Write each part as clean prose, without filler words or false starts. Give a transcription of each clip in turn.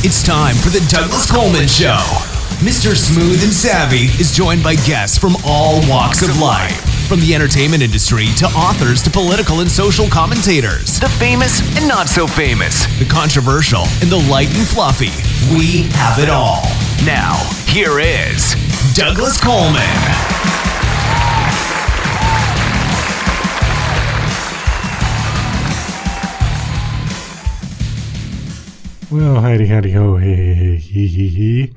It's time for the Douglas Coleman Show. Mr. Smooth and Savvy is joined by guests from all walks of life. From the entertainment industry to authors to political and social commentators. The famous and not so famous. The controversial and the light and fluffy. We have it all. Now, here is Douglas Coleman. Well, howdy ho, hey.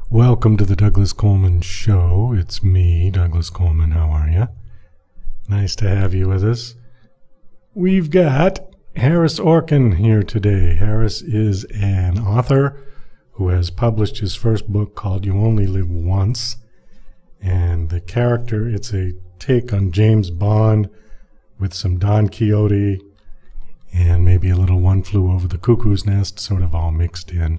Welcome to the Douglas Coleman Show. It's me, Douglas Coleman. How are you? Nice to have you with us. We've got Haris Orkin here today. Haris is an author who has published his first book called You Only Live Once. And the character, it's a take on James Bond with some Don Quixote and maybe a little One Flew Over the Cuckoo's Nest, sort of all mixed in.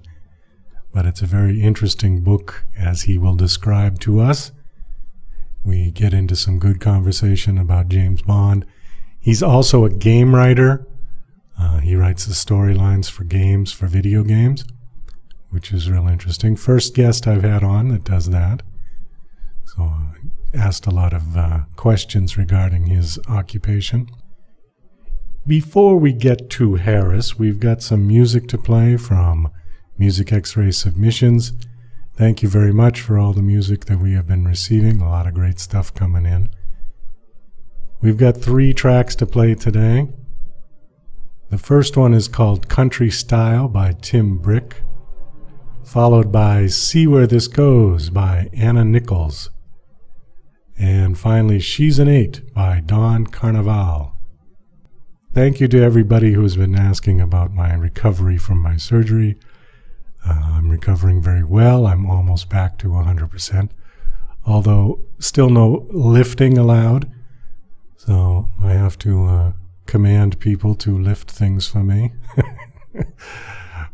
But it's a very interesting book, as he will describe to us. We get into some good conversation about James Bond. He's also a game writer. He writes the storylines for games, for video games, which is real interesting. First guest I've had on that does that. So I asked a lot of questions regarding his occupation. Before we get to Haris, we've got some music to play from Music X-Ray Submissions. Thank you very much for all the music that we have been receiving. A lot of great stuff coming in. We've got 3 tracks to play today. The first one is called Country Style by Tim Brick, followed by See Where This Goes by Anna Nichols, and finally She's an 8 by Dawn Carnival. Thank you to everybody who's been asking about my recovery from my surgery. I'm recovering very well. I'm almost back to 100%, although still no lifting allowed. So I have to command people to lift things for me.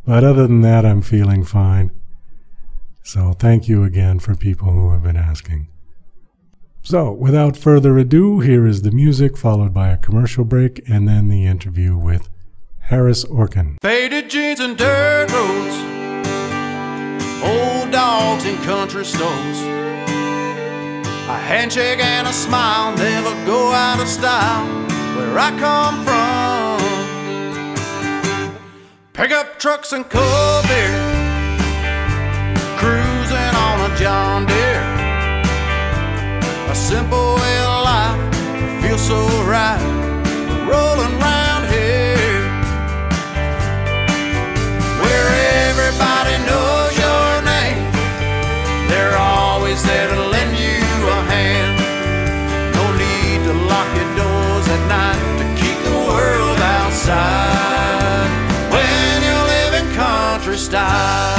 But other than that, I'm feeling fine. So thank you again for people who have been asking. So, without further ado, here is the music, followed by a commercial break, and then the interview with Haris Orkin. Faded jeans and dirt roads, old dogs in country stores, a handshake and a smile never go out of style where I come from. Pickup trucks and cold beer, cruising on a John Deere. A simple way of life feels so right, rolling round here, where everybody knows your name. They're always there to lend you a hand. No need to lock your doors at night to keep the world outside when you live in country style.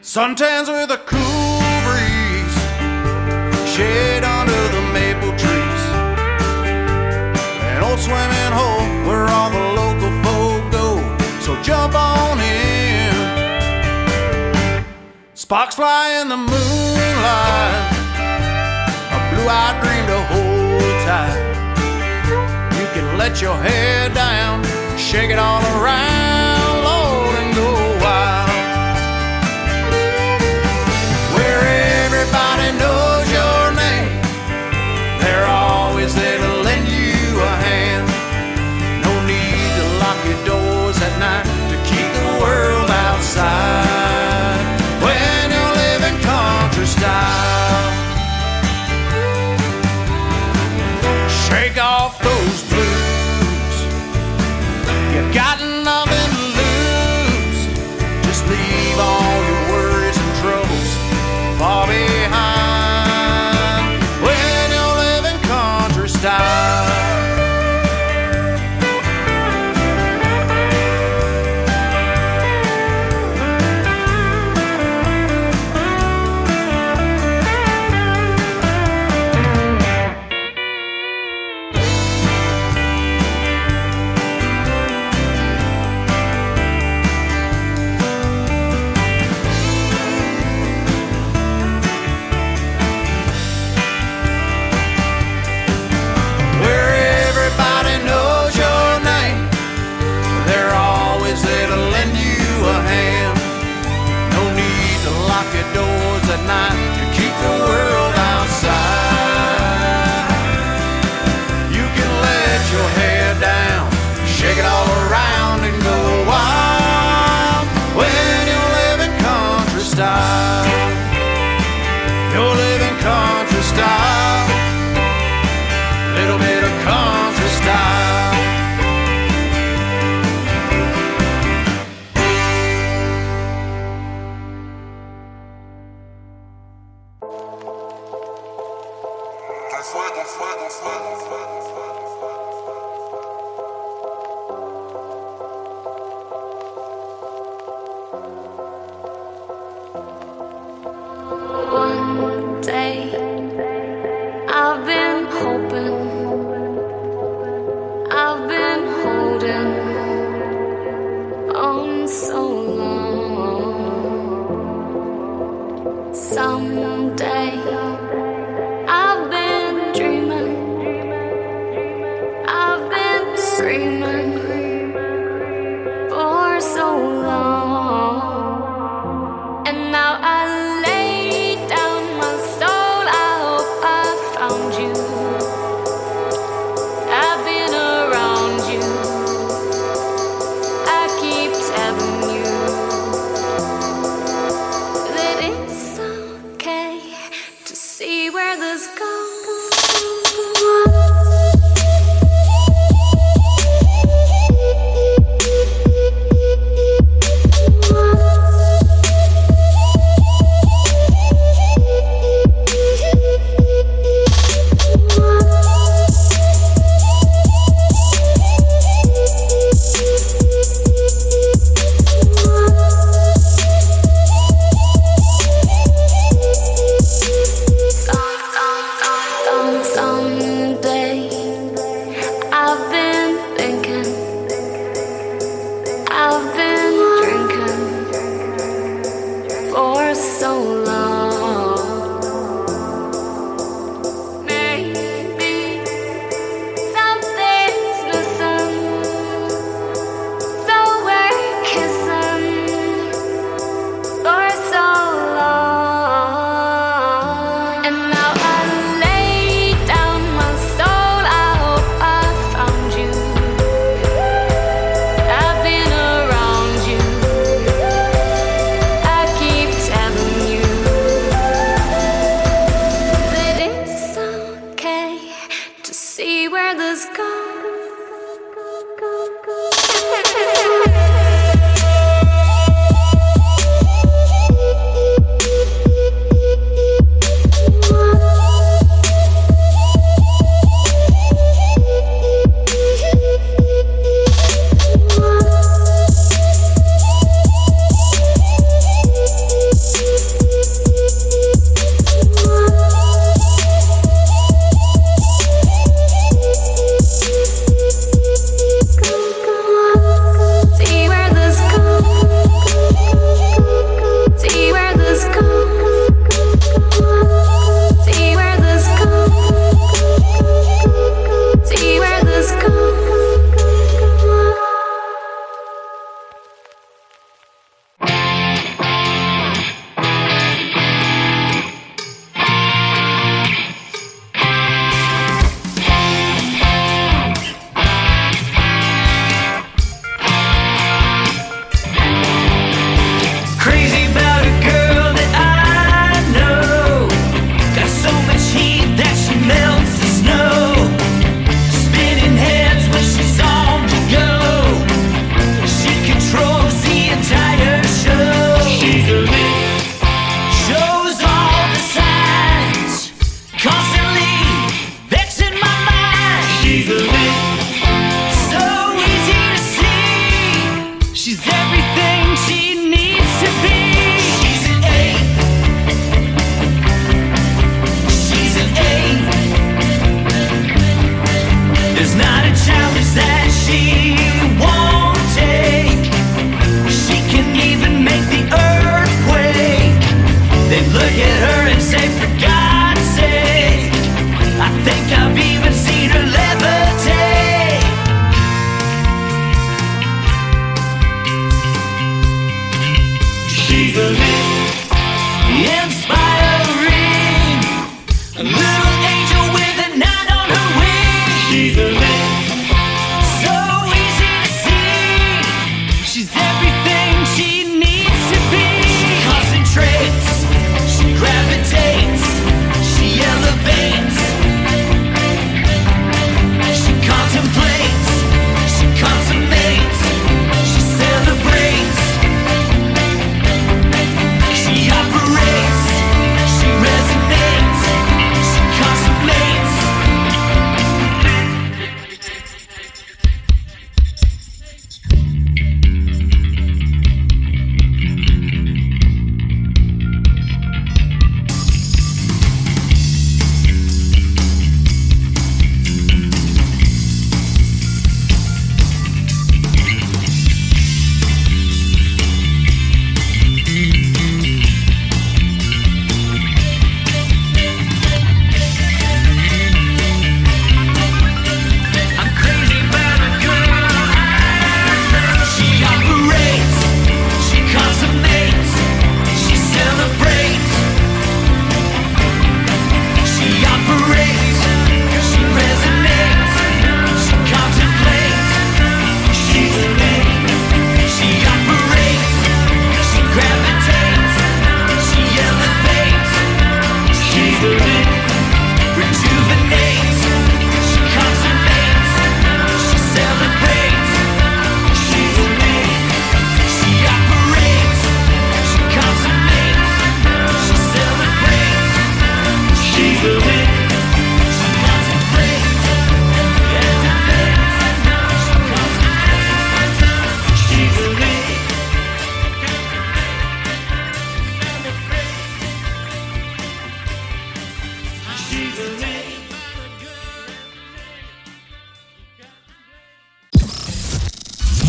Suntans with a cool breeze, shade under the maple trees, an old swimming hole where all the local folk go, so jump on in. Sparks fly in the moonlight, a blue-eyed dream to hold tight. You can let your hair down, shake it all around, Lord, and go wild. Everybody knows your name. They're always there to lend you a hand. No need to lock your doors at night to keep the world outside when you live in country style. Shake off those blues. You got nothing to lose. Just leave all your worries and troubles far behind when you live in country style. where this goes.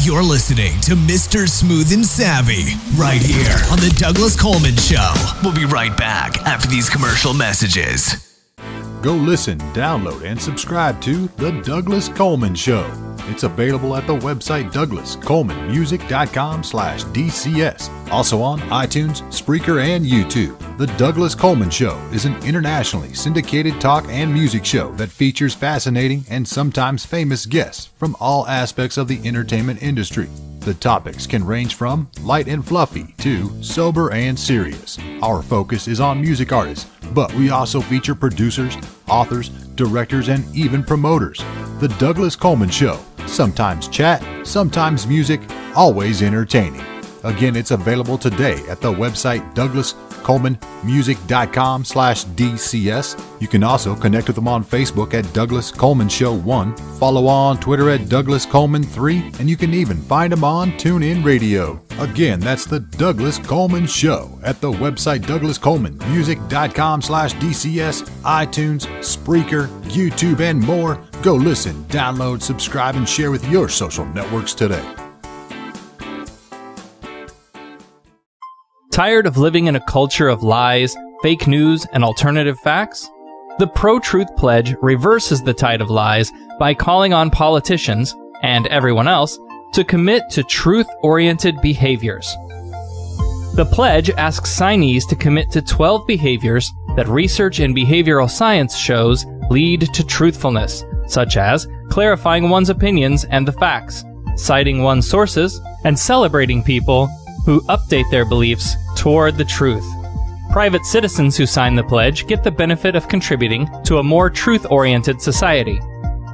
You're listening to Mr. Smooth and Savvy right here on The Douglas Coleman Show. We'll be right back after these commercial messages. Go listen, download, and subscribe to The Douglas Coleman Show. It's available at the website douglascolemanmusic.com/DCS. Also on iTunes, Spreaker, and YouTube. The Douglas Coleman Show is an internationally syndicated talk and music show that features fascinating and sometimes famous guests from all aspects of the entertainment industry. The topics can range from light and fluffy to sober and serious. Our focus is on music artists, but we also feature producers, authors, directors, and even promoters. The Douglas Coleman Show. Sometimes chat, sometimes music, always entertaining. Again, it's available today at the website douglascolemanmusic.com/DCS. You can also connect with them on Facebook at Douglas Coleman Show 1, follow on Twitter at Douglas Coleman 3, and you can even find them on TuneIn Radio. Again, that's the Douglas Coleman Show at the website douglascolemanmusic.com/DCS, iTunes, Spreaker, YouTube, and more. Go listen, download, subscribe, and share with your social networks today. Tired of living in a culture of lies, fake news, and alternative facts? The Pro-Truth Pledge reverses the tide of lies by calling on politicians, and everyone else, to commit to truth-oriented behaviors. The pledge asks signees to commit to 12 behaviors that research in behavioral science shows lead to truthfulness, such as clarifying one's opinions and the facts, citing one's sources, and celebrating people who update their beliefs toward the truth. Private citizens who sign the pledge get the benefit of contributing to a more truth-oriented society.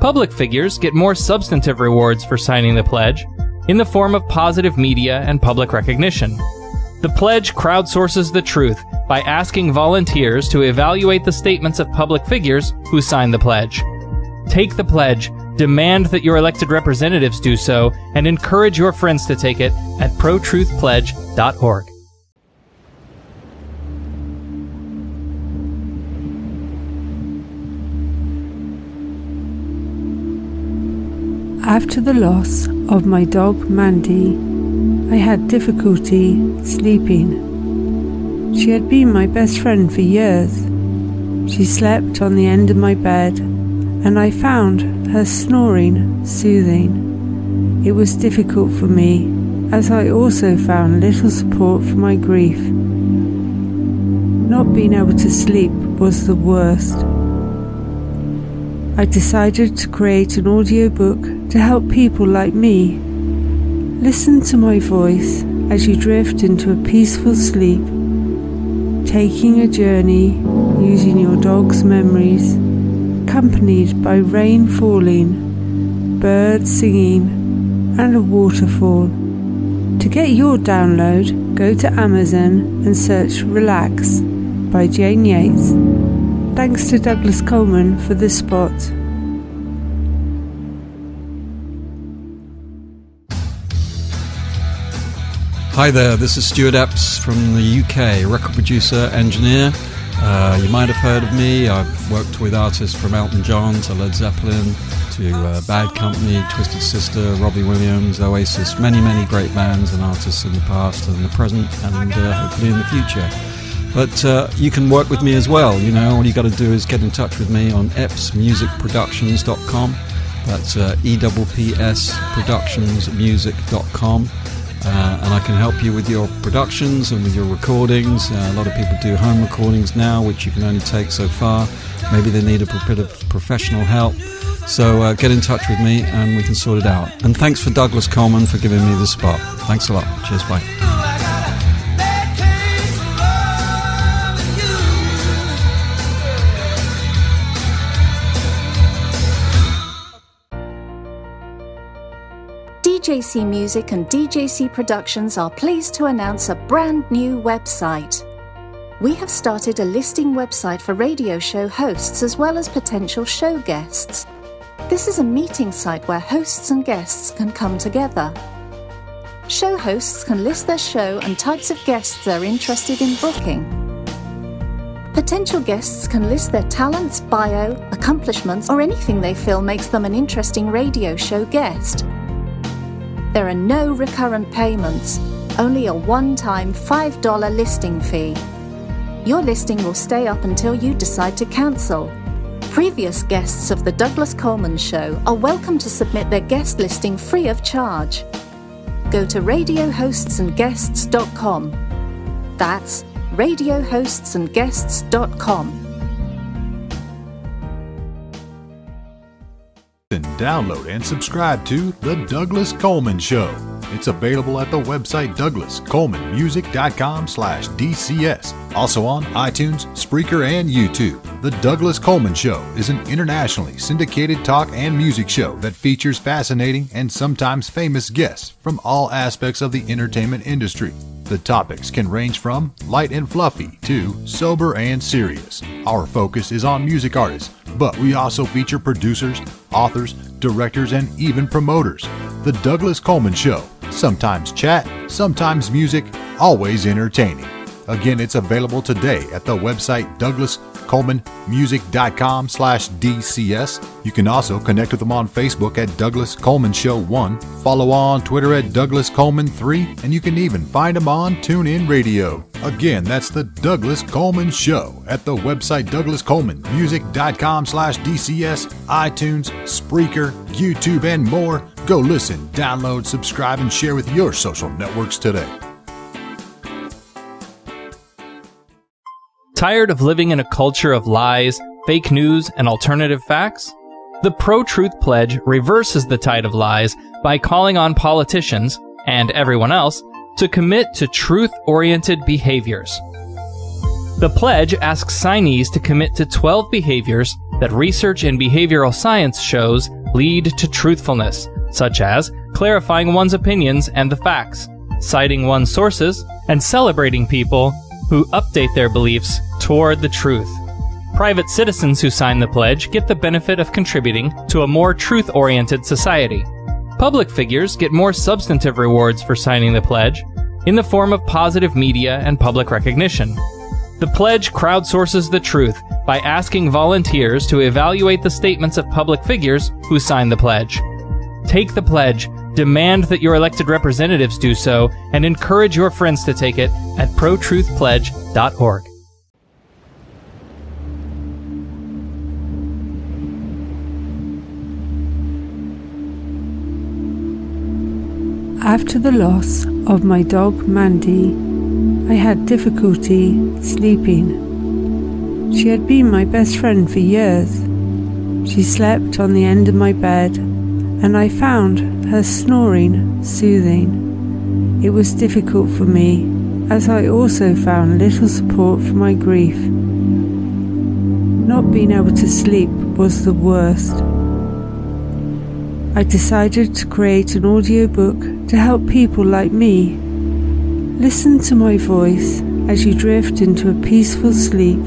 Public figures get more substantive rewards for signing the pledge in the form of positive media and public recognition. The pledge crowdsources the truth by asking volunteers to evaluate the statements of public figures who sign the pledge. Take the pledge, demand that your elected representatives do so, and encourage your friends to take it at protruthpledge.org. After the loss of my dog Mandy, I had difficulty sleeping. She had been my best friend for years. She slept on the end of my bed, and I found her snoring soothing. It was difficult for me, as I also found little support for my grief. Not being able to sleep was the worst. I decided to create an audiobook to help people like me. Listen to my voice as you drift into a peaceful sleep, taking a journey using your dog's memories, accompanied by rain falling, birds singing, and a waterfall. To get your download, go to Amazon and search Relax by Jane Yates. Thanks to Douglas Coleman for this spot. Hi there, this is Stuart Epps from the UK, record producer, engineer. You might have heard of me. I've worked with artists from Elton John to Led Zeppelin to Bad Company, Twisted Sister, Robbie Williams, Oasis, many, many great bands and artists in the past and the present and hopefully in the future. But you can work with me as well, you know. All you got to do is get in touch with me on eppsmusicproductions.com. That's EWPSproductionsmusic.com. And I can help you with your productions and with your recordings. A lot of people do home recordings now, which you can only take so far. Maybe they need a bit of professional help. So get in touch with me and we can sort it out. And thanks for Douglas Coleman for giving me this spot. Thanks a lot. Cheers, bye. DJC Music and DJC Productions are pleased to announce a brand new website. We have started a listing website for radio show hosts as well as potential show guests. This is a meeting site where hosts and guests can come together. Show hosts can list their show and types of guests they're interested in booking. Potential guests can list their talents, bio, accomplishments, or anything they feel makes them an interesting radio show guest. There are no recurrent payments, only a one-time $5 listing fee. Your listing will stay up until you decide to cancel. Previous guests of The Douglas Coleman Show are welcome to submit their guest listing free of charge. Go to radiohostsandguests.com. That's radiohostsandguests.com. And download and subscribe to The Douglas Coleman Show. It's available at the website douglascolemanmusic.com/DCS. Also on iTunes, Spreaker, and YouTube. The Douglas Coleman Show is an internationally syndicated talk and music show that features fascinating and sometimes famous guests from all aspects of the entertainment industry. The topics can range from light and fluffy to sober and serious. Our focus is on music artists, but we also feature producers, authors, directors, and even promoters. The Douglas Coleman Show. Sometimes chat, sometimes music, always entertaining. Again, it's available today at the website douglascolemanmusic.com/DCS. You can also connect with them on Facebook at Douglas Coleman Show 1, follow on Twitter at Douglas Coleman 3, and you can even find them on TuneIn Radio. Again, that's the Douglas Coleman Show at the website douglascolemanmusic.com/DCS, iTunes, Spreaker, YouTube, and more. Go listen, download, subscribe, and share with your social networks today. Tired of living in a culture of lies, fake news, and alternative facts? The Pro-Truth Pledge reverses the tide of lies by calling on politicians, and everyone else, to commit to truth-oriented behaviors. The pledge asks signees to commit to 12 behaviors that research in behavioral science shows lead to truthfulness, such as clarifying one's opinions and the facts, citing one's sources, and celebrating people who update their beliefs toward the truth. Private citizens who sign the pledge get the benefit of contributing to a more truth-oriented society. Public figures get more substantive rewards for signing the pledge in the form of positive media and public recognition. The pledge crowdsources the truth by asking volunteers to evaluate the statements of public figures who sign the pledge. Take the pledge, demand that your elected representatives do so, and encourage your friends to take it at protruthpledge.org. After the loss of my dog Mandy, I had difficulty sleeping. She had been my best friend for years. She slept on the end of my bed, and I found her snoring soothing. It was difficult for me, as I also found little support for my grief. Not being able to sleep was the worst. I decided to create an audiobook to help people like me. Listen to my voice as you drift into a peaceful sleep,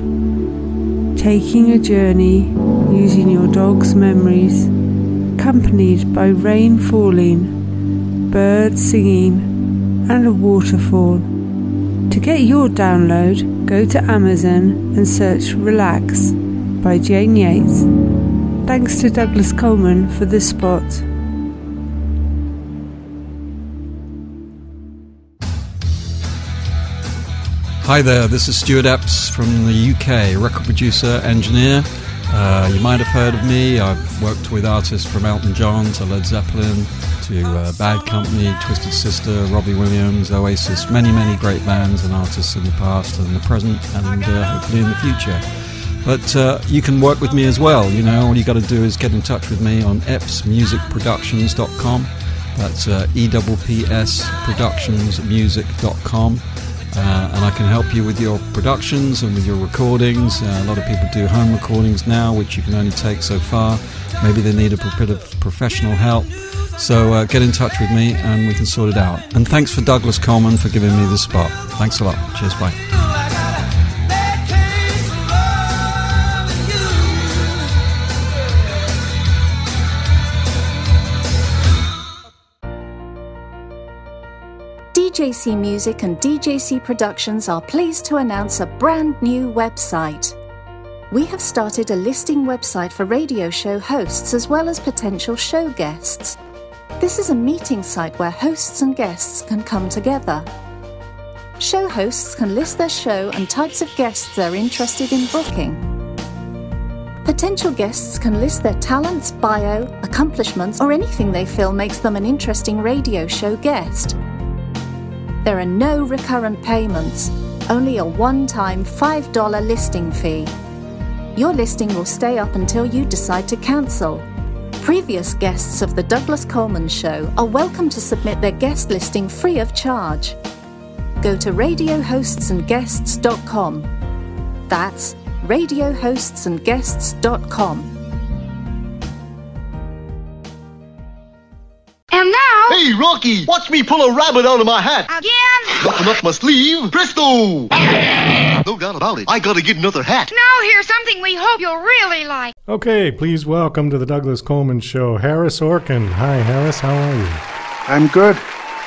taking a journey using your dog's memories, accompanied by rain falling, birds singing, and a waterfall. To get your download, go to Amazon and search Relax by Jane Yates. Thanks to Douglas Coleman for this spot. Hi there, this is Stuart Epps from the UK, record producer, engineer. You might have heard of me. I've worked with artists from Elton John to Led Zeppelin to Bad Company, Twisted Sister, Robbie Williams, Oasis, many great bands and artists in the past and the present and hopefully in the future. But you can work with me as well. You know, all you got to do is get in touch with me on eppsmusicproductions.com. That's EWPSproductionsmusic.com. And I can help you with your productions and with your recordings. A lot of people do home recordings now, which you can only take so far. Maybe they need a bit of professional help. So get in touch with me and we can sort it out. And thanks for Douglas Coleman for giving me this spot. Thanks a lot. Cheers, bye. DJC Music and DJC Productions are pleased to announce a brand new website. We have started a listing website for radio show hosts as well as potential show guests. This is a meeting site where hosts and guests can come together. Show hosts can list their show and types of guests they're interested in booking. Potential guests can list their talents, bio, accomplishments, or anything they feel makes them an interesting radio show guest. There are no recurrent payments, only a one-time $5 listing fee. Your listing will stay up until you decide to cancel. Previous guests of The Douglas Coleman Show are welcome to submit their guest listing free of charge. Go to radiohostsandguests.com. That's radiohostsandguests.com. And now... Hey, Rocky, watch me pull a rabbit out of my hat. Again? Nothing up my sleeve. Presto! No doubt about it. I gotta get another hat. Now here's something we hope you'll really like. Okay, please welcome to the Douglas Coleman Show, Haris Orkin. Hi, Haris, how are you? I'm good.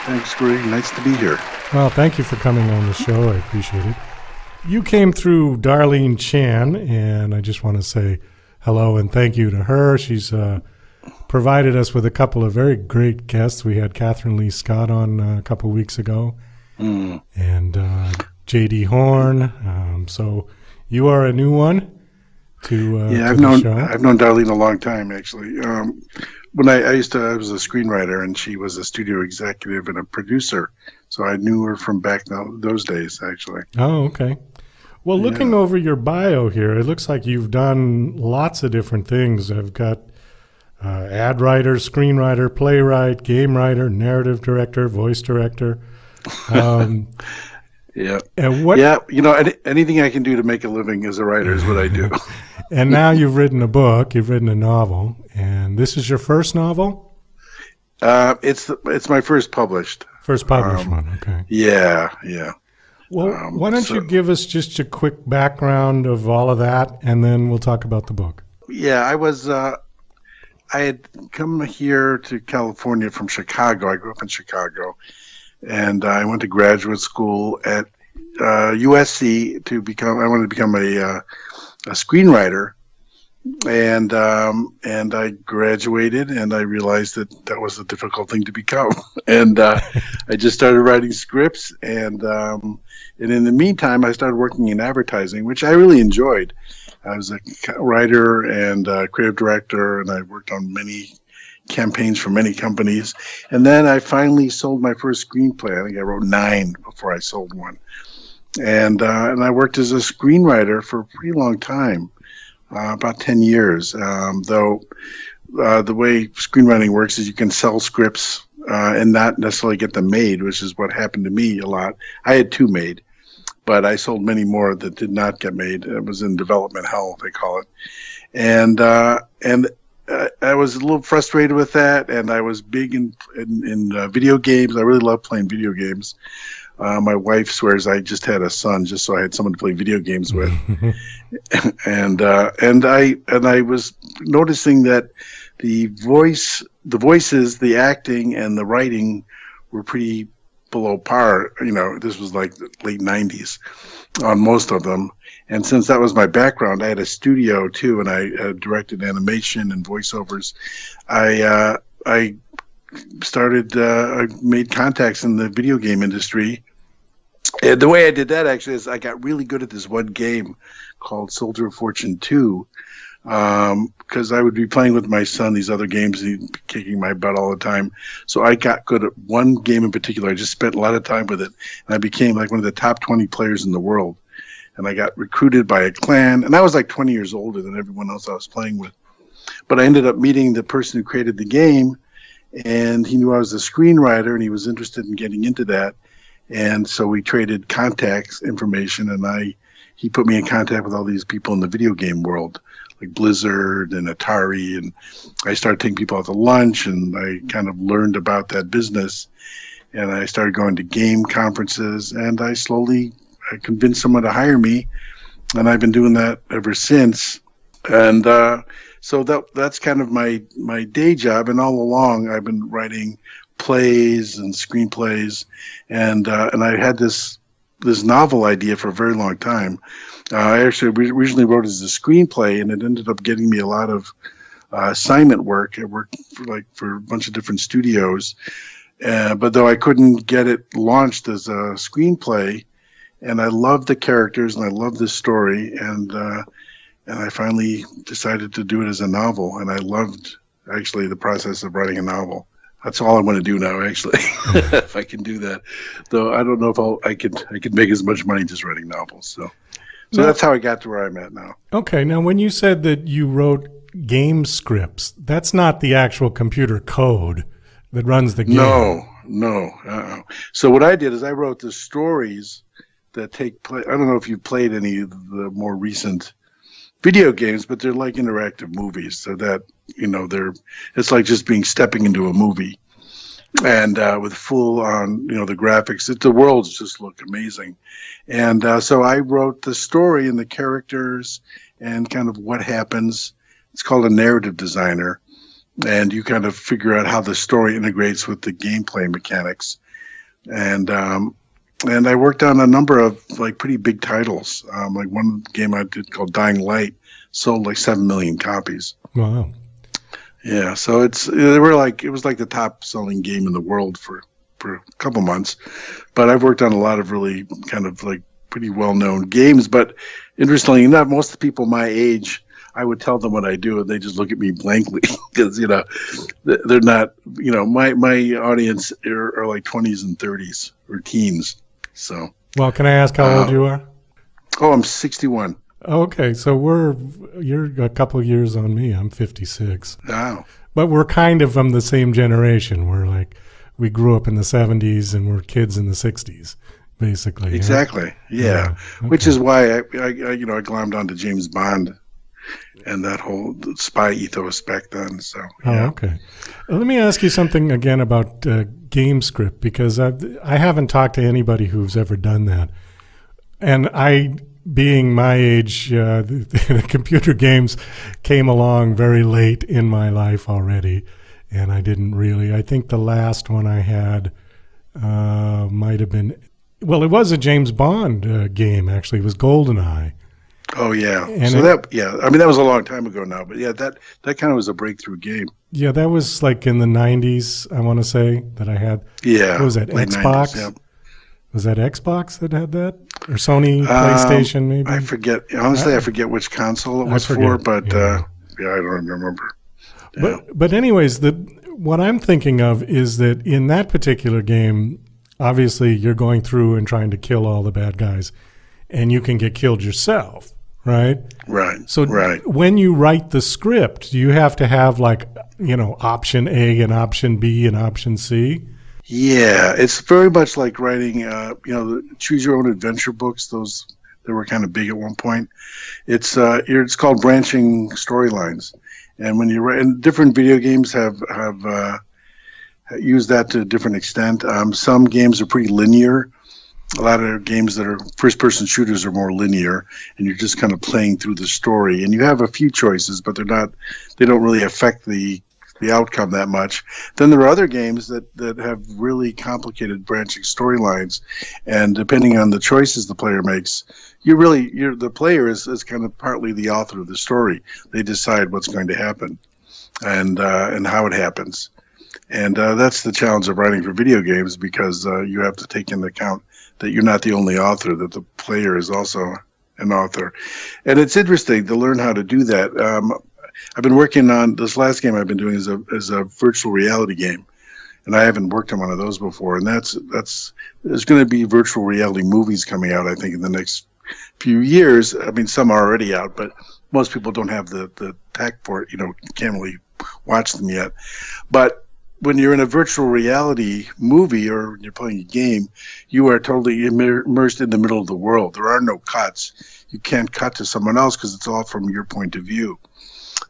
Thanks, Greg. Nice to be here. Well, thank you for coming on the show. I appreciate it. You came through Darlene Chan, and I just want to say hello and thank you to her. She's provided us with a couple of very great guests. We had Catherine Lee Scott on a couple of weeks ago, and J.D. Horn. So you are a new one to I've known Darlene a long time, actually. When I was a screenwriter, and she was a studio executive and a producer, so I knew her from back those days, actually. Oh, okay. Well, looking over your bio here, it looks like you've done lots of different things. I've got ad writer, screenwriter, playwright, game writer, narrative director, voice director. Yeah. Anything I can do to make a living as a writer is what I do. And now you've written a book, you've written a novel, and this is your first novel? It's my first published. First published one, okay. Yeah. Well, why don't you give us just a quick background of all of that, and then we'll talk about the book. Yeah, I had come here to California from Chicago. I grew up in Chicago, and I went to graduate school at USC I wanted to become a screenwriter, and I graduated, and I realized that was a difficult thing to become, and I just started writing scripts, and in the meantime, I started working in advertising, which I really enjoyed. I was a writer and a creative director, and I worked on many campaigns for many companies. And then I finally sold my first screenplay. I think I wrote 9 before I sold one. And I worked as a screenwriter for a pretty long time, about 10 years. Though the way screenwriting works is you can sell scripts and not necessarily get them made, which is what happened to me a lot. I had 2 made, but I sold many more that did not get made. It was in development hell, they call it. And I was a little frustrated with that, and I was big in video games. I really love playing video games. My wife swears I just had a son just so I had someone to play video games with. and I was noticing that the voices, the acting, and the writing were pretty below par. This was like the late 90s on most of them. And since that was my background, I had a studio too, and I directed animation and voiceovers. I made contacts in the video game industry. And the way I did that actually is I got really good at this one game called Soldier of Fortune 2. Because I would be playing with my son these other games, and he'd be kicking my butt all the time. So I got good at one game in particular. I just spent a lot of time with it, and I became like one of the top 20 players in the world. And I got recruited by a clan, and I was like 20 years older than everyone else I was playing with. But I ended up meeting the person who created the game, and he knew I was a screenwriter, and he was interested in getting into that. And so we traded contacts information, and he put me in contact with all these people in the video game world, like Blizzard and Atari, and I started taking people out to lunch, and I kind of learned about that business, and I started going to game conferences, and I convinced someone to hire me, and I've been doing that ever since. And so that's kind of my day job, and all along I've been writing plays and screenplays, and I had this novel idea for a very long time. I actually originally wrote it as a screenplay, and it ended up getting me a lot of assignment work. I worked for a bunch of different studios, but though I couldn't get it launched as a screenplay, and I loved the characters and I loved the story, and I finally decided to do it as a novel, and I loved actually the process of writing a novel. That's all I want to do now, actually, if I can do that. Though I don't know if I could make as much money just writing novels. So So that's how I got to where I'm at now. Okay, now when you said that you wrote game scripts, that's not the actual computer code that runs the game. No. So what I did is I wrote the stories that take place. I don't know if you've played any of the more recent video games, but they're like interactive movies. So that, it's like just stepping into a movie. And with full on, the graphics, the worlds just look amazing. And so I wrote the story and the characters and kind of what happens. It's called a narrative designer. And you kind of figure out how the story integrates with the gameplay mechanics. And I worked on a number of like pretty big titles. Like one game I did called Dying Light sold like 7 million copies. Wow. Yeah, so it was like the top selling game in the world for a couple months. But I've worked on a lot of really kind of like pretty well known games. But interestingly enough, most of the people my age, I would tell them what I do, and they just look at me blankly because they're not. My audience are like 20s and 30s or teens. So. Well, can I ask how old you are? Oh, I'm 61. Okay, so you're a couple of years on me. I'm 56. Wow. But we're kind of from the same generation. We grew up in the 70s and we're kids in the 60s, basically. Exactly. Yeah. Okay. Which is why I glommed onto James Bond and that whole spy ethos back then. So. Yeah. Oh, okay. Let me ask you something again about game script, because I haven't talked to anybody who's ever done that, and being my age, the computer games came along very late in my life already, and I didn't really. I think the last one I had might have been, it was a James Bond game, actually. It was GoldenEye. Oh, yeah. And that was a long time ago now, but yeah, that kind of was a breakthrough game. Yeah, that was like in the 90s, I want to say, that I had. Yeah. What was that, Xbox? 90s, yeah. Was that Xbox that had that? Or Sony PlayStation, maybe? I forget. Honestly, I forget which console it was for, but I don't remember. Yeah. But anyways, what I'm thinking of is that in that particular game, obviously you're going through and trying to kill all the bad guys, and you can get killed yourself, right? Right. So when you write the script, do you have to have option A and option B and option C? Yeah, it's very much like writing, choose your own adventure books. Those that were kind of big at one point. It's called branching storylines, and when you write, and different video games have used that to a different extent. Some games are pretty linear. A lot of games that are first-person shooters are more linear, and you're just kind of playing through the story. And you have a few choices, but they don't really affect the outcome that much. Then there are other games that have really complicated branching storylines, and depending on the choices the player makes, the player is kind of partly the author of the story. They decide what's going to happen and how it happens. And that's the challenge of writing for video games, because you have to take into account that you're not the only author, that the player is also an author. And it's interesting to learn how to do that. I've been working on this last game I've been doing is a virtual reality game, and I haven't worked on one of those before. And there's going to be virtual reality movies coming out, I think, in the next few years. I mean, some are already out, but most people don't have the tech for it. Can't really watch them yet. But when you're in a virtual reality movie or you're playing a game, you are totally immersed in the middle of the world. There are no cuts. You can't cut to someone else because it's all from your point of view.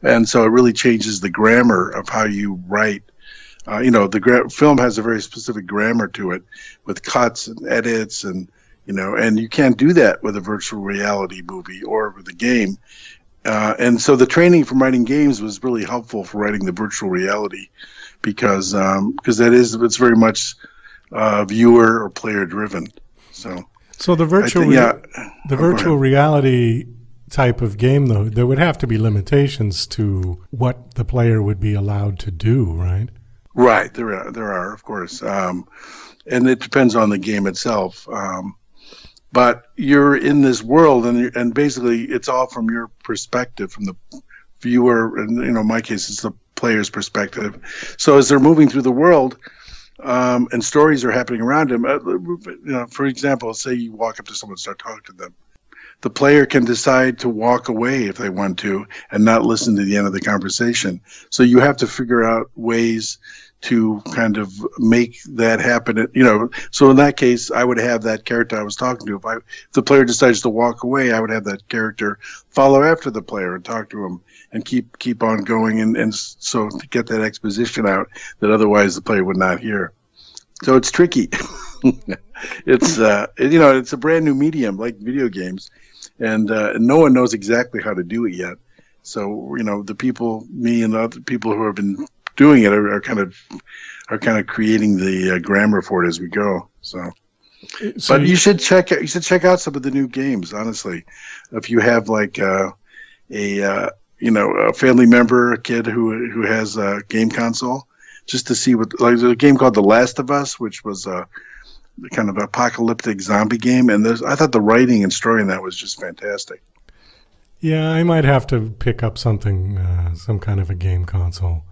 And so it really changes the grammar of how you write. The film has a very specific grammar to it, with cuts and edits, and you can't do that with a virtual reality movie or with a game. And so the training from writing games was really helpful for writing the virtual reality, because it's very much viewer or player driven. So the virtual reality type of game, though, there would have to be limitations to what the player would be allowed to do, right? Right, there are, of course, and it depends on the game itself. But you're in this world, and basically it's all from your perspective, from the viewer, and in my case, it's the player's perspective. So as they're moving through the world, and stories are happening around them, for example, say you walk up to someone and start talking to them. the player can decide to walk away if they want to and not listen to the end of the conversation. So you have to figure out ways to kind of make that happen. So in that case, I would have that character I was talking to. If the player decides to walk away, I would have that character follow after the player and talk to him and keep on going, and so to get that exposition out that otherwise the player would not hear. So it's tricky. It's it's a brand new medium like video games, and no one knows exactly how to do it yet. So the people, me and the other people who have been doing it are kind of creating the grammar for it as we go. So but you should check out some of the new games. Honestly, if you have like a family member, a kid who has a game console, just to see what, like, there's a game called The Last of Us, which was a kind of apocalyptic zombie game, and I thought the writing and story in that was just fantastic. Yeah, I might have to pick up something, some kind of a game console.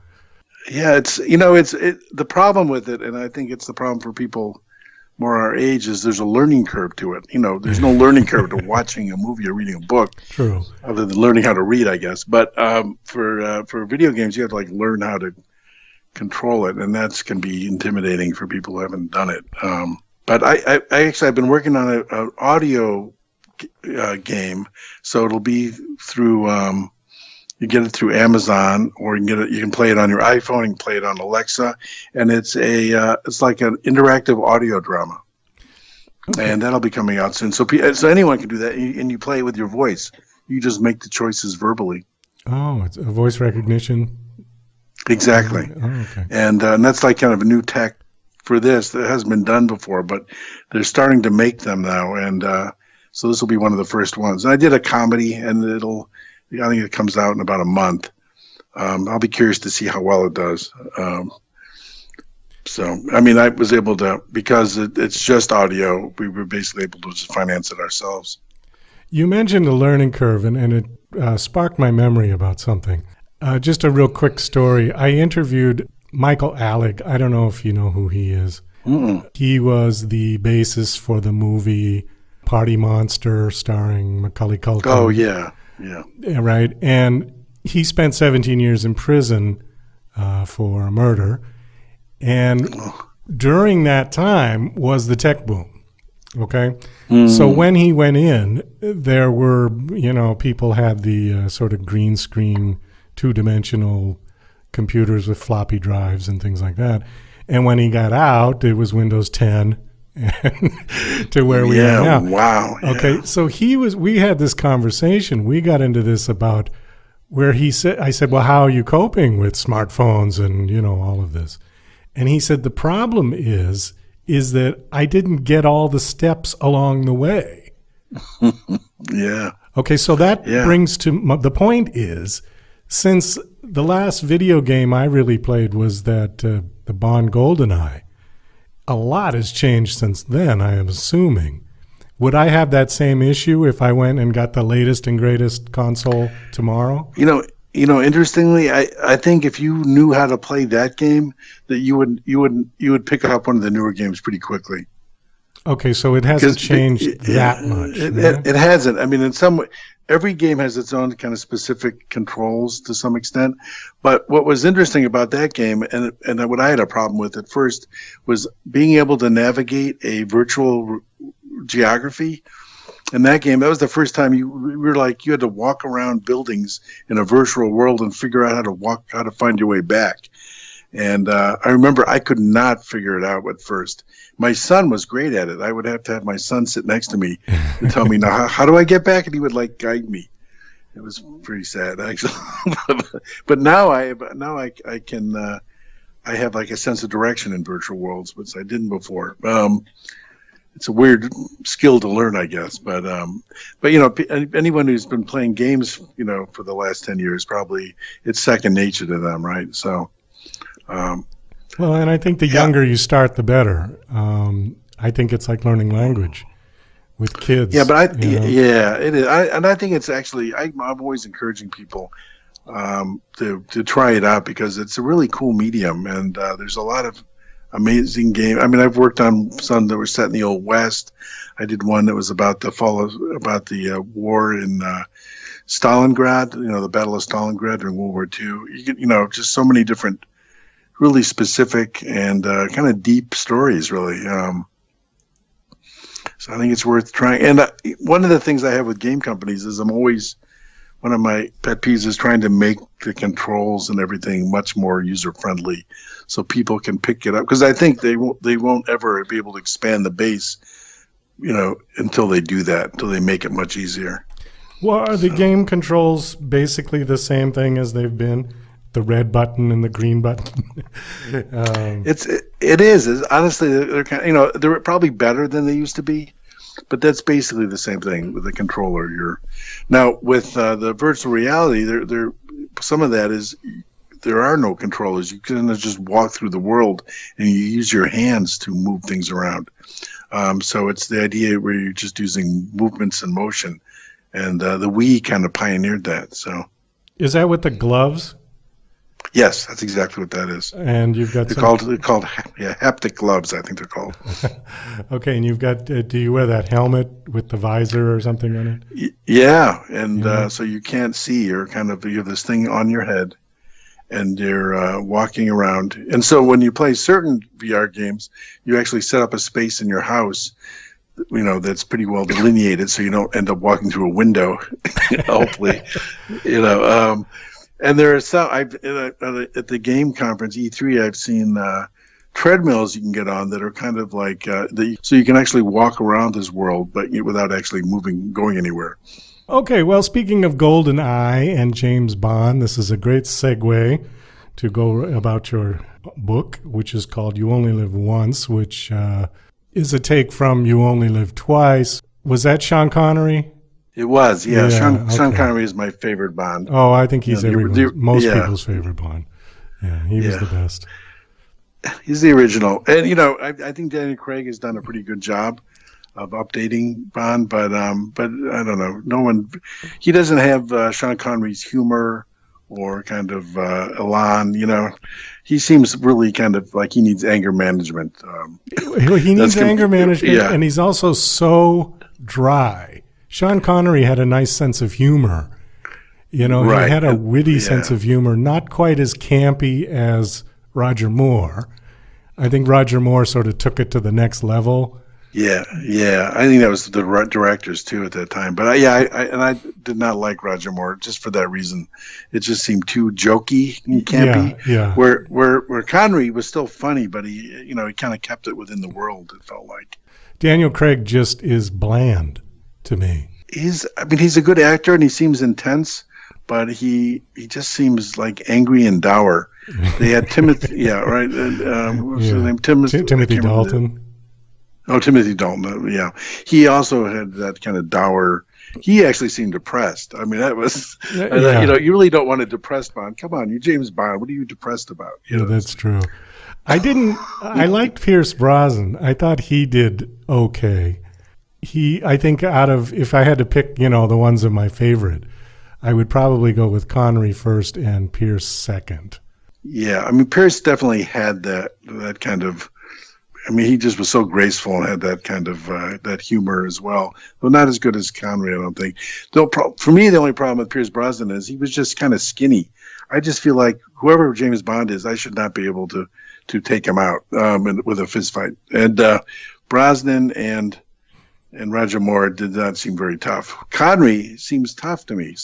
Yeah, it's the problem with it, and I think it's the problem for people more our age, is there's a learning curve to it. There's no learning curve to watching a movie or reading a book. True. Other than learning how to read, I guess. But for video games, you have to learn how to control it, and that can be intimidating for people who haven't done it. But I've been working on an audio game, so it'll be through. You get it through Amazon, or you can play it on your iPhone. You can play it on Alexa, and it's like an interactive audio drama, and that'll be coming out soon. So anyone can do that, and you play it with your voice. You just make the choices verbally. Oh, it's a voice recognition. Exactly. Oh, okay. And that's like kind of a new tech for this that hasn't been done before, but they're starting to make them now, and so this will be one of the first ones. And I did a comedy, and I think it comes out in about a month. I'll be curious to see how well it does. So, I mean, I was able to, because it's just audio, we were basically able to just finance it ourselves. You mentioned the learning curve, and it sparked my memory about something. Just a real quick story. I interviewed Michael Alec. I don't know if you know who he is. Mm-mm. He was the basis for the movie Party Monster starring Macaulay Culkin. Oh, yeah. Yeah. Right. And he spent 17 years in prison for murder. And during that time was the tech boom. Okay. Mm-hmm. So when he went in, there were, people had the sort of green screen, two-dimensional computers with floppy drives and things like that. And when he got out, it was Windows 10 to where we are now. Wow. Yeah. Okay, so we had this conversation. We got into this about where I said, well, how are you coping with smartphones and, all of this? And he said, the problem is that I didn't get all the steps along the way. Yeah. Okay, so that brings to the point is, since the last video game I really played was that the Bond GoldenEye, a lot has changed since then, I am assuming. Would I have that same issue if I went and got the latest and greatest console tomorrow? Interestingly, I think if you knew how to play that game, that you would pick up one of the newer games pretty quickly. Okay, so it hasn't changed that much. It hasn't. I mean, in some way, every game has its own kind of specific controls to some extent. But what was interesting about that game, and what I had a problem with at first, was being able to navigate a virtual geography. In that game, that was the first time you had to walk around buildings in a virtual world and figure out how to find your way back. And I remember I could not figure it out at first. My son was great at it. I would have to have my son sit next to me and tell me, now, how do I get back? And he would guide me. It was pretty sad, actually. But now I have a sense of direction in virtual worlds, which I didn't before. It's a weird skill to learn, I guess. But anyone who's been playing games, for the last 10 years, probably it's second nature to them, right? So. Well, and I think the younger you start, the better. I think it's like learning language with kids. Yeah, but it is. I think it's actually. I'm always encouraging people to try it out because it's a really cool medium, and there's a lot of amazing game. I mean, I've worked on some that were set in the Old West. I did one that was about the war in Stalingrad, the Battle of Stalingrad during World War II. Just so many different, really specific and kind of deep stories, really. So I think it's worth trying. And one of the things I have with game companies is one of my pet peeves is trying to make the controls and everything much more user-friendly so people can pick it up. Because I think they won't ever be able to expand the base, until they do that, until they make it much easier. Well, are the game controls basically the same thing as they've been? The red button and the green button? It is. Honestly, they're kind of, they're probably better than they used to be, but that's basically the same thing with the controller. Now with the virtual reality, some of that is there are no controllers. You can just walk through the world and you use your hands to move things around. So it's the idea where you're just using movements and motion, and the Wii kind of pioneered that. So, is that with the gloves? Yes, that's exactly what that is. And you've got they're called haptic gloves, I think they're called. Okay, and you've got do you wear that helmet with the visor or something on it? Yeah, and so you can't see. You have this thing on your head, and you're walking around. And so when you play certain VR games, you actually set up a space in your house, that's pretty well delineated, so you don't end up walking through a window. Hopefully, And there are some. At the game conference E3, I've seen treadmills you can get on that are kind of like so you can actually walk around this world, but without actually going anywhere. Okay, well, speaking of GoldenEye and James Bond, this is a great segue to go about your book, which is called You Only Live Once, which is a take from You Only Live Twice. Was that Sean Connery? It was, yeah. Sean Connery is my favorite Bond. Oh, I think he's most people's favorite Bond. Yeah, he was the best. He's the original. And, I think Daniel Craig has done a pretty good job of updating Bond, but I don't know. He doesn't have Sean Connery's humor or kind of elan, He seems really kind of like he needs anger management. He needs anger management, and he's also so dry. Sean Connery had a nice sense of humor. He had a witty sense of humor, not quite as campy as Roger Moore. I think Roger Moore sort of took it to the next level. Yeah. I think that was the directors too at that time. But I did not like Roger Moore just for that reason. It just seemed too jokey and campy. Yeah. Where Connery was still funny, but he kind of kept it within the world. It felt like Daniel Craig just is bland to me. He's a good actor and he seems intense, but he just seems like angry and dour. They had Timothy, right? What was his name? Timothy Dalton. Oh, Timothy Dalton. Yeah, he also had that kind of dour. He actually seemed depressed. I mean, that was you really don't want a depressed Bond. Come on, you James Bond. What are you depressed about? That's true. I liked Pierce Brosnan. I thought he did okay. I think if I had to pick, the ones of my favorite, I would probably go with Connery first and Pierce second. Yeah, Pierce definitely had that kind of. He just was so graceful and had that kind of that humor as well. Though not as good as Connery, I don't think. For me, the only problem with Pierce Brosnan is he was just kind of skinny. I just feel like whoever James Bond is, I should not be able to take him out with a fist fight. And Brosnan and Roger Moore did not seem very tough. Connery seems tough to me,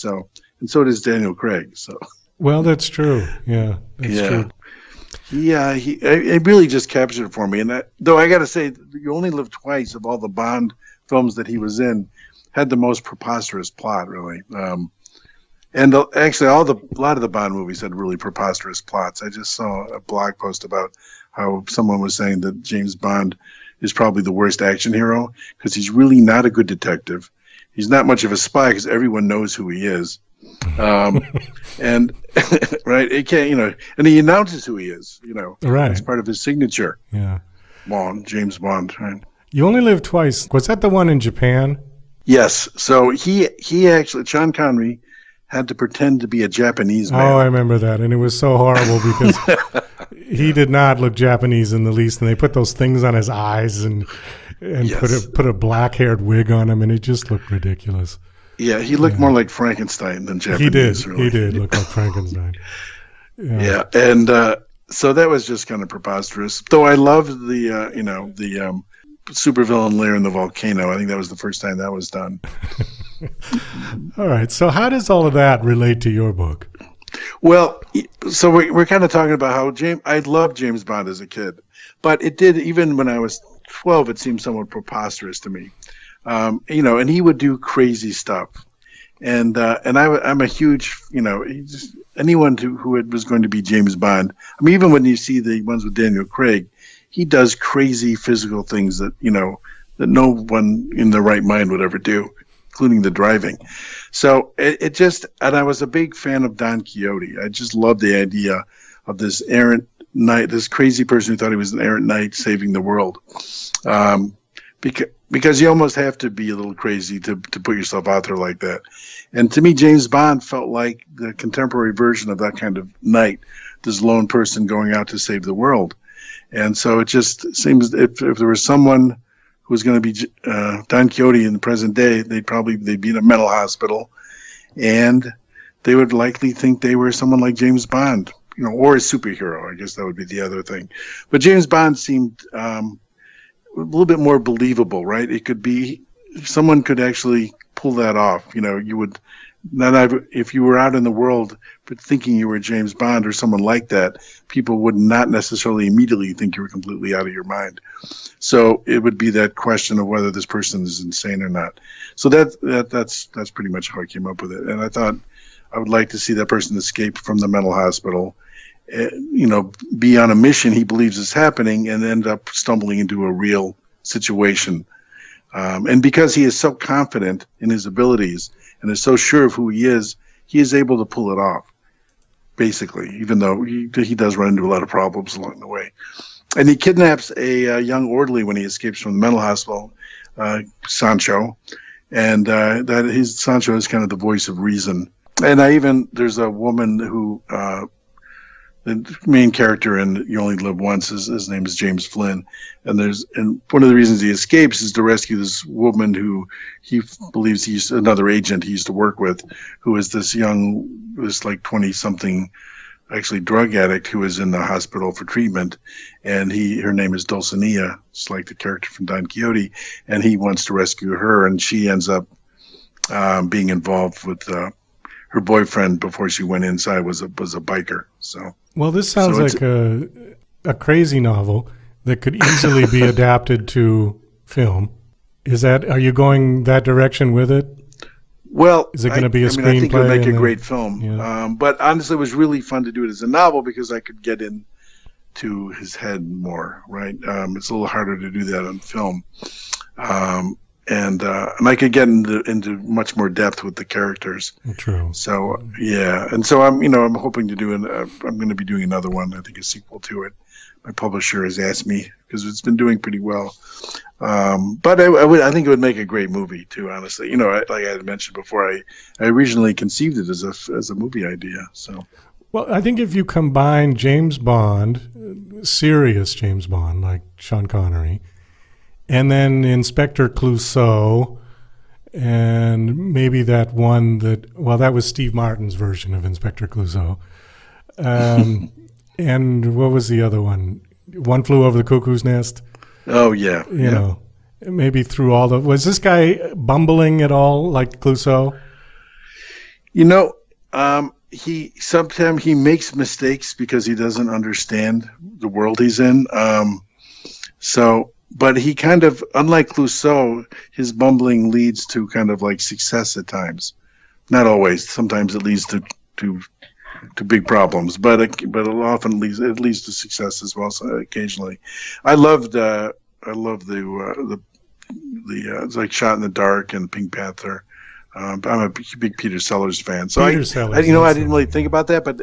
and so does Daniel Craig. So, well, that's true. Yeah, that's true. He really just captured it for me. And though I got to say, You Only Live Twice of all the Bond films that he was in had the most preposterous plot, really. And actually, a lot of the Bond movies had really preposterous plots. I just saw a blog post about how someone was saying that James Bond is probably the worst action hero because he's really not a good detective. He's not much of a spy because everyone knows who he is. And right, it can't, and he announces who he is, right. It's part of his signature. Yeah. James Bond, right? You Only Live Twice. Was that the one in Japan? Yes. So he actually, Sean Connery had to pretend to be a Japanese man. Oh, I remember that. And it was so horrible because He did not look Japanese in the least, and they put those things on his eyes and Yes. put a black-haired wig on him, and it just looked ridiculous. Yeah, he looked more like Frankenstein than Japanese. He did look like Frankenstein. Yeah, and so that was just kind of preposterous. Though I loved the supervillain lair in the volcano. I think that was the first time that was done. All right, so how does all of that relate to your book? Well, so we're kind of talking about how I loved James Bond as a kid, but it did, even when I was 12, it seemed somewhat preposterous to me. And he would do crazy stuff. And I'm a huge, anyone who was going to be James Bond. I mean, even when you see the ones with Daniel Craig, he does crazy physical things that no one in their right mind would ever do, including the driving. So and I was a big fan of Don Quixote. I just loved the idea of this errant knight, this crazy person who thought he was an errant knight saving the world. Because you almost have to be a little crazy to put yourself out there like that. And to me, James Bond felt like the contemporary version of that kind of knight, this lone person going out to save the world. And so it just seems if there was someone who was going to be Don Quixote in the present day, they'd be in a mental hospital, and they would likely think they were someone like James Bond, or a superhero. I guess that would be the other thing. But James Bond seemed a little bit more believable, right? It could be someone could actually pull that off. You would not if you were out in the world but thinking you were James Bond or someone like that, people would not necessarily immediately think you were completely out of your mind. So it would be that question of whether this person is insane or not. So that's pretty much how I came up with it. And I thought I would like to see that person escape from the mental hospital, be on a mission he believes is happening, and end up stumbling into a real situation. And because he is so confident in his abilities and is so sure of who he is able to pull it off, basically, even though he does run into a lot of problems along the way. And he kidnaps a young orderly when he escapes from the mental hospital, Sancho, and Sancho is kind of the voice of reason. And there's a woman who, the main character in You Only Live Once, his name is James Flynn, and one of the reasons he escapes is to rescue this woman who he believes he's another agent he used to work with, who is this like 20-something, actually drug addict who is in the hospital for treatment, and her name is Dulcinea. It's like the character from Don Quixote, and he wants to rescue her, and she ends up being involved with her boyfriend before she went inside was a biker. So well, this sounds like a crazy novel that could easily be adapted to film. Are you going that direction with it? Well, is it going to be a screenplay? I think it would make a great film. Yeah. But honestly, it was really fun to do it as a novel because I could get into his head more. Right? It's a little harder to do that on film. And I could get into much more depth with the characters. True. So yeah, and so I'm hoping to do I'm going to be doing another one. I think a sequel to it. My publisher has asked me because it's been doing pretty well. But I think it would make a great movie too. Honestly, like I had mentioned before, I originally conceived it as a movie idea. So. Well, I think if you combine James Bond, serious James Bond like Sean Connery, and then Inspector Clouseau, and maybe that one that was Steve Martin's version of Inspector Clouseau. And what was the other one? One Flew Over the Cuckoo's Nest. Oh, yeah. You know, maybe through all was this guy bumbling at all like Clouseau? Sometimes he makes mistakes because he doesn't understand the world he's in. But he kind of, unlike Clouseau, his bumbling leads to kind of like success at times. Not always. Sometimes it leads to big problems, but it often leads to success as well. So occasionally, I loved the it's like Shot in the Dark and Pink Panther. I'm a big Peter Sellers fan, so I didn't really think about that, but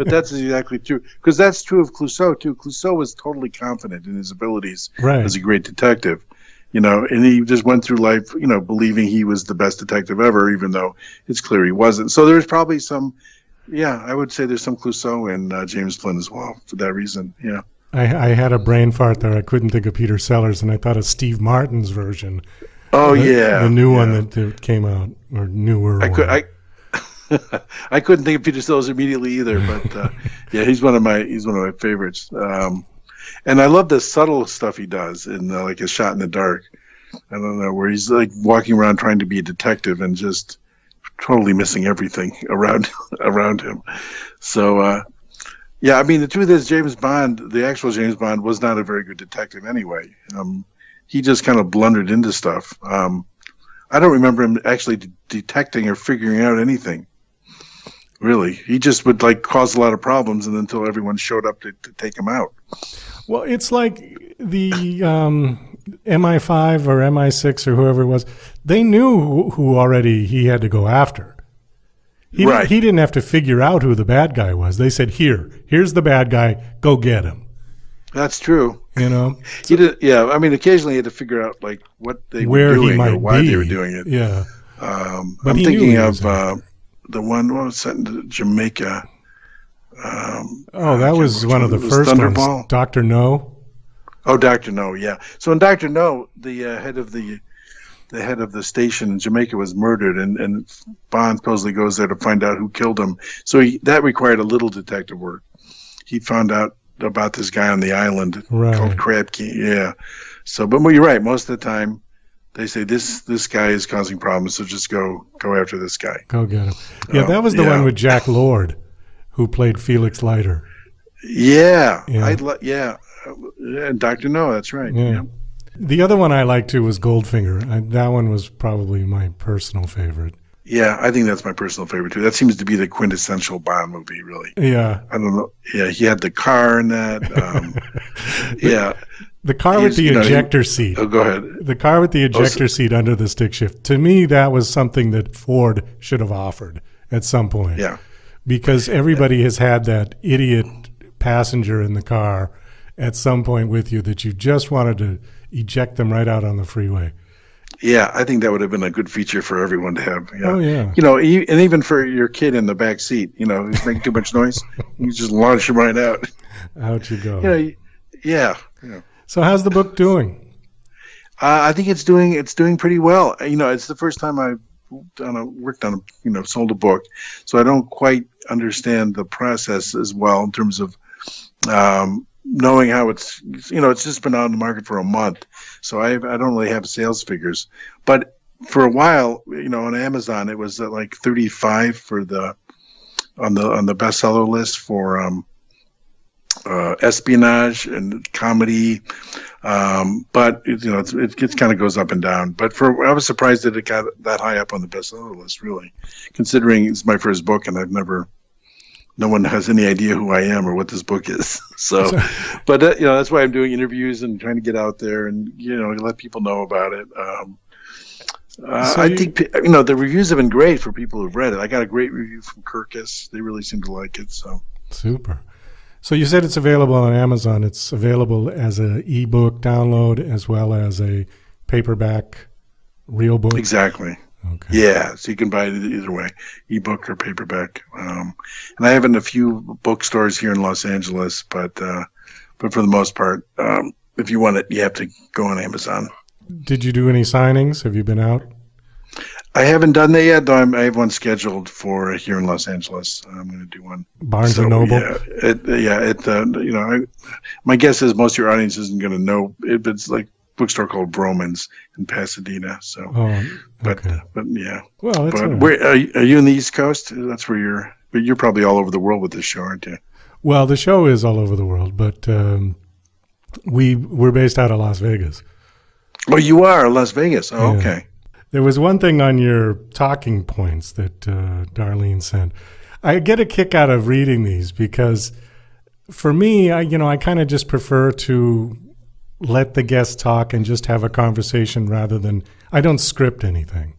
that's exactly true because that's true of Clouseau too. Clouseau was totally confident in his abilities as a great detective, and he just went through life, believing he was the best detective ever, even though it's clear he wasn't. So there's probably some Yeah, I would say there's some Clouseau in James Flynn as well for that reason. Yeah. I had a brain fart there. I couldn't think of Peter Sellers, and I thought of Steve Martin's version. Oh, yeah. The new one that came out, or newer one. I couldn't think of Peter Sellers immediately either, but yeah, he's one of my favorites. And I love the subtle stuff he does in like A Shot in the Dark. I don't know, where he's like walking around trying to be a detective and just totally missing everything around him. So yeah, I mean, the truth is James Bond, the actual James Bond, was not a very good detective anyway. He just kind of blundered into stuff. I don't remember him actually detecting or figuring out anything. Really, he just would like cause a lot of problems, and until everyone showed up to take him out. Well, it's like the MI5 or MI6 or whoever it was. They knew who already he had to go after. He didn't have to figure out who the bad guy was. They said, here's the bad guy, go get him. That's true. You know? He did, yeah, I mean, occasionally he had to figure out like what they were doing or why they were doing it. Yeah. I'm thinking of the one, what was set in Jamaica? That was one of the first ones. Dr. No? Oh, Dr. No, yeah. So in Dr. No, the head of the station in Jamaica was murdered, and Bond supposedly goes there to find out who killed him. So that required a little detective work. He found out about this guy on the island called Crab Key. Yeah. So, but you're right. Most of the time, they say this guy is causing problems, so just go after this guy. Go get him. Yeah, that was the one with Jack Lord, who played Felix Leiter. Yeah. And Dr. No, that's right. Yeah. The other one I liked too was Goldfinger. That one was probably my personal favorite. Yeah, I think that's my personal favorite too. That seems to be the quintessential Bond movie, really. Yeah. I don't know. Yeah, he had the car in that. Yeah. The car with the ejector seat. Oh, go ahead. The car with the ejector seat under the stick shift. To me, that was something that Ford should have offered at some point. Yeah. Because everybody has had that idiot passenger in the car at some point with you that you just wanted to eject them right out on the freeway. Yeah, I think that would have been a good feature for everyone to have. Yeah. Oh, yeah. You know, and even for your kid in the back seat, you know, he's making too much noise, you just launch him right out. Out you go. Yeah. So how's the book doing? I think it's doing pretty well. You know, it's the first time I've sold a book, so I don't quite understand the process as well in terms of knowing how it's just been out in the market for a month, so I don't really have sales figures. But for a while, on Amazon, it was at like 35 for on the bestseller list for espionage and comedy. But it kind of goes up and down. But I was surprised that it got that high up on the bestseller list, really, considering it's my first book and no one has any idea who I am or what this book is. So, but that's why I'm doing interviews and trying to get out there and let people know about it. I think the reviews have been great for people who've read it. I got a great review from Kirkus. They really seem to like it. So super. So you said it's available on Amazon. It's available as an ebook download as well as a paperback real book. Exactly. Okay. Yeah, so you can buy it either way, ebook or paperback. And I have it in a few bookstores here in Los Angeles, but for the most part, if you want it, you have to go on Amazon. Did you do any signings? Have you been out? I haven't done that yet, though. I have one scheduled for here in Los Angeles. I'm going to do one. Barnes and Noble? My guess is most of your audience isn't going to know. It's like bookstore called Broman's in Pasadena. So, okay. but yeah. Well, where are you in the East Coast? That's where you're probably all over the world with this show, aren't you? Well, the show is all over the world, but we're based out of Las Vegas. Oh, you are Las Vegas. Oh, yeah. Okay. There was one thing on your talking points that Darlene sent. I get a kick out of reading these because, for me, I kind of just prefer to let the guests talk and just have a conversation rather than, I don't script anything.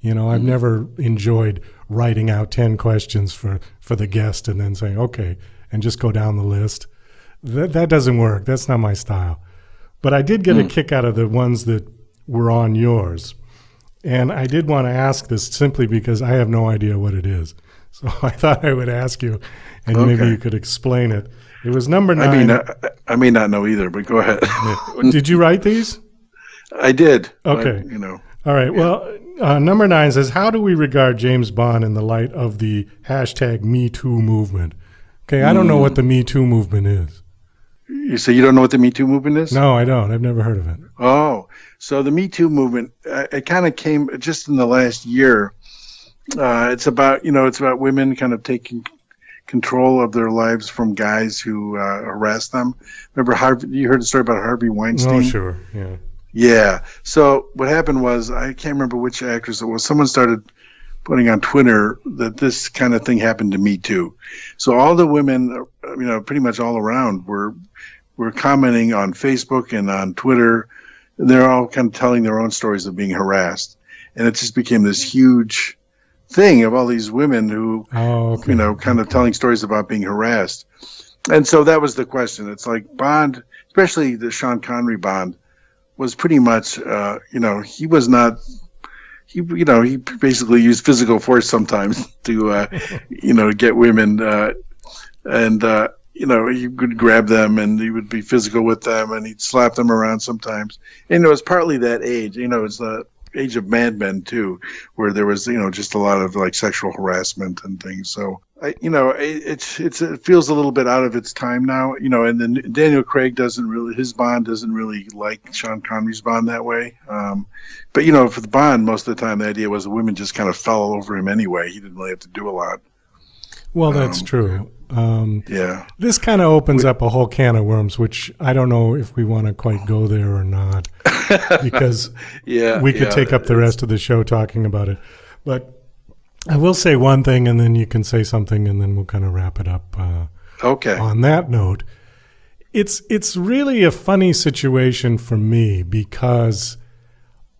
I've never enjoyed writing out 10 questions for the guest and then saying, okay, and just go down the list. That doesn't work. That's not my style. But I did get a kick out of the ones that were on yours. And I did want to ask this simply because I have no idea what it is. So I thought I would ask you, and maybe you could explain it. It was number 9. I may not know either, but go ahead. Did you write these? I did. Okay. But, All right. Well, number 9 says, how do we regard James Bond in the light of the hashtag Me Too movement? Okay, I don't know what the Me Too movement is. You say you don't know what the Me Too movement is? No, I don't. I've never heard of it. Oh, so the Me Too movement, it kind of came just in the last year. It's about women kind of taking control of their lives from guys who harass them. Remember you heard the story about Harvey Weinstein? Oh, sure. Yeah. Yeah. So what happened was, I can't remember which actress it was. Someone started putting on Twitter that this kind of thing happened to me too. So all the women, pretty much all around were commenting on Facebook and on Twitter. And they're all kind of telling their own stories of being harassed. And it just became this huge thing of all these women who, kind of telling stories about being harassed. And so that was the question. It's like Bond, especially the Sean Connery Bond, was pretty much, he was not, he basically used physical force sometimes to, get women, he would grab them and he would be physical with them and he'd slap them around sometimes. And it was partly that age, it's the age of Mad Men too, where there was, just a lot of like sexual harassment and things. So, it feels a little bit out of its time now, and then Daniel Craig his Bond doesn't really like Sean Connery's Bond that way. But for the Bond, most of the time the idea was the women just kind of fell all over him anyway. He didn't really have to do a lot. Well, that's true. Yeah. This kind of opens up a whole can of worms, which I don't know if we want to quite go there or not, because we could take up the rest of the show talking about it. But I will say one thing, and then you can say something, and then we'll kind of wrap it up. Okay. On that note, it's really a funny situation for me because,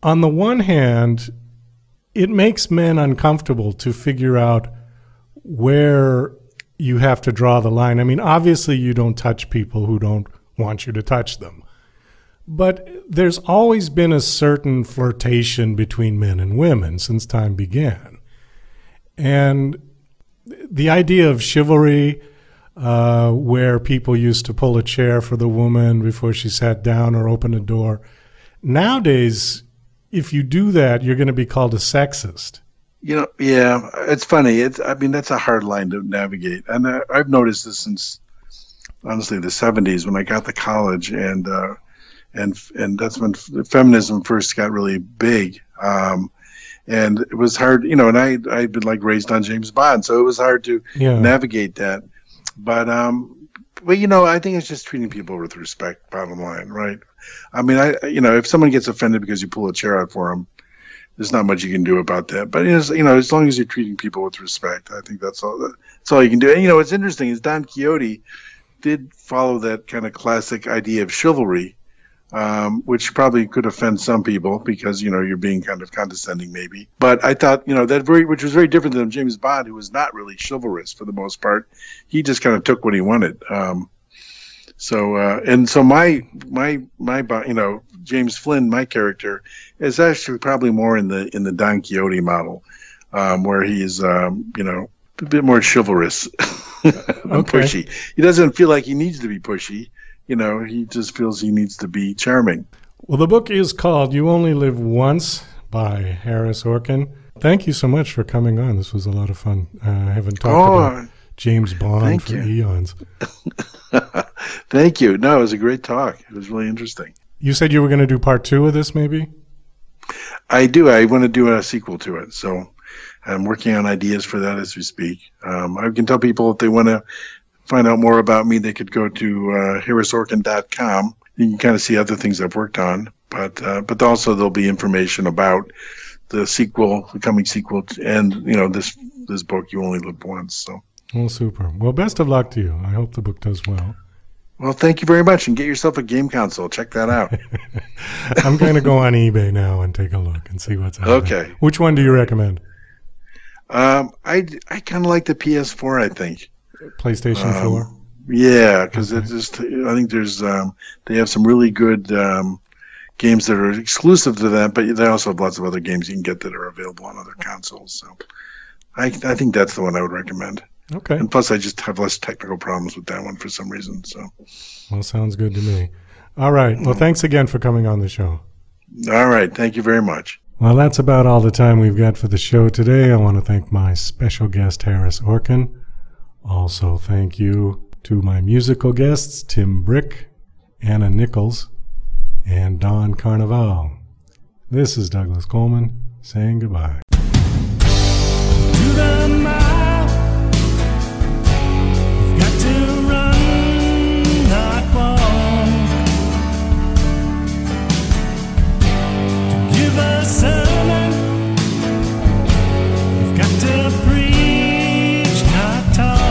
on the one hand, it makes men uncomfortable to figure out where you have to draw the line. I mean, obviously you don't touch people who don't want you to touch them. But there's always been a certain flirtation between men and women since time began. And the idea of chivalry, where people used to pull a chair for the woman before she sat down or open a door, nowadays, if you do that, you're going to be called a sexist. Yeah, it's funny. That's a hard line to navigate. And I've noticed this since, honestly, the 70s when I got to college, and that's when feminism first got really big. And it was hard, and I'd been like raised on James Bond, so it was hard to navigate that. But I think it's just treating people with respect, bottom line, right? I mean, if someone gets offended because you pull a chair out for them, there's not much you can do about that. But as long as you're treating people with respect, I think that's all you can do. And what's interesting is Don Quixote did follow that kind of classic idea of chivalry, which probably could offend some people because you're being kind of condescending maybe. But I thought which was very different than James Bond, who was not really chivalrous for the most part. He just kind of took what he wanted. So my James Flynn, my character, is actually probably more in the Don Quixote model, where he's a bit more chivalrous, pushy. He doesn't feel like he needs to be pushy. He just feels he needs to be charming. Well, the book is called "You Only Live Once" by Haris Orkin. Thank you so much for coming on. This was a lot of fun. I haven't talked about James Bond for eons. Thank you. No, it was a great talk. It was really interesting. You said you were going to do part 2 of this, maybe? I do. I want to do a sequel to it. So I'm working on ideas for that as we speak. I can tell people if they want to find out more about me, they could go to harisorkin.com. You can kind of see other things I've worked on. But also there'll be information about the sequel, the coming sequel, and this book, You Only Live Once. So. Well, super. Well, best of luck to you. I hope the book does well. Well, thank you very much, and get yourself a game console. Check that out. I'm going to go on eBay now and take a look and see what's out there. Okay. Which one do you recommend? I kind of like the PS4, I think. PlayStation 4? Yeah, because I think there's they have some really good games that are exclusive to that, but they also have lots of other games you can get that are available on other consoles. So I think that's the one I would recommend. Okay. And plus, I just have less technical problems with that one for some reason. So. Well, sounds good to me. All right. Well, thanks again for coming on the show. All right. Thank you very much. Well, that's about all the time we've got for the show today. I want to thank my special guest, Haris Orkin. Also, thank you to my musical guests, Tim Brick, Anna Nichols, and Don Carnival. This is Douglas Coleman saying goodbye. To the mile, you've got to run, not walk. To give a sermon, you've got to preach, not talk.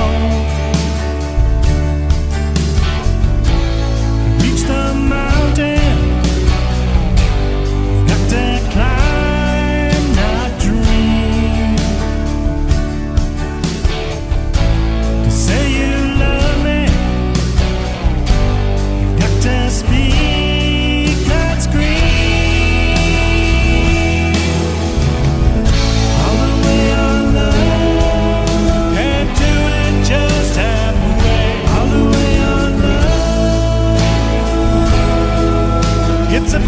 To reach the mountain, you've got to climb, not dream. To say you love me, you've got to speak, not scream. All the way on love, can't do it just halfway. All the way on love, it's a